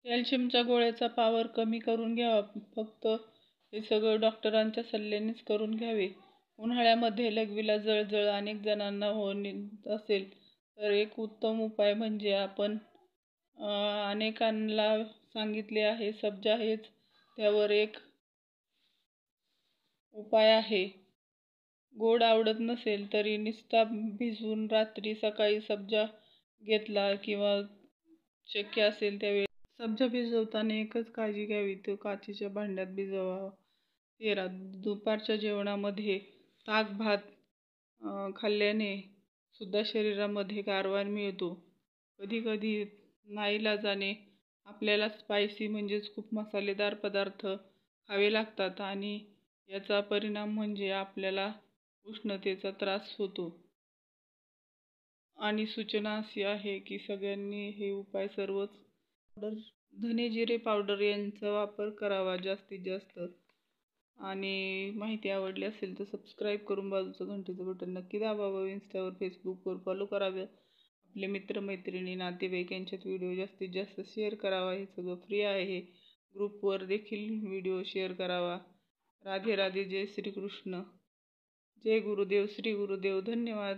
कॅल्शियमच्या गोळ्याचा power कमी करून घ्यावा. फक्त हे सगळं डॉक्टरांच्या सल्ल्यानेच करून घ्यावे. उन्हाळ्यामध्ये लघवीला जळजळ अनेक जणांना होत असेल तर एक उत्तम उपाय म्हणजे आपण अनेकांना सांगितले आहे, सब्जा हेच त्यावर एक उपाय आहे. गोड आवडत नसेल तरी नुसता भिजवून रात्री सकाळी सब्जा घेतला किंवा शक्य असेल त्यावेळी सब्जा भिजवताना एकच काळजी घ्यावी, तो काचेच्या भांड्यात भिजवावा. 13. दुपारच्या जेवणामध्ये ताक भात खाल्ल्याने सुद्धा शरीरामध्ये गारवा मिळतो. कधी कधी नाईलाजाने आपल्याला स्पायसी म्हणजेच खूप मसालेदार पदार्थ खावे लागतात आणि याचा परिणाम म्हणजे आपल्याला उष्णतेचा त्रास होतो. आणि सूचना अशी आहे की सगळ्यांनी हे उपाय सर्वच पावडर, धने जिरे पावडर यांचा वापर करावा जास्तीत जास्त. आणि माहिती आवडली असेल तर सबस्क्राईब करून बाजूचं घंटेचं बटन नक्की दाबावं. इंस्टावर फेसबुकवर फॉलो करावे. आपले मित्रमैत्रिणी नातेवाईक यांच्यात व्हिडिओ जास्तीत जास्त शेअर करावा. हे सगळं फ्री आहे. ग्रुपवर देखील व्हिडिओ शेअर करावा. राधे राधे. जय श्री कृष्ण. जय गुरुदेव. श्री गुरुदेव. धन्यवाद.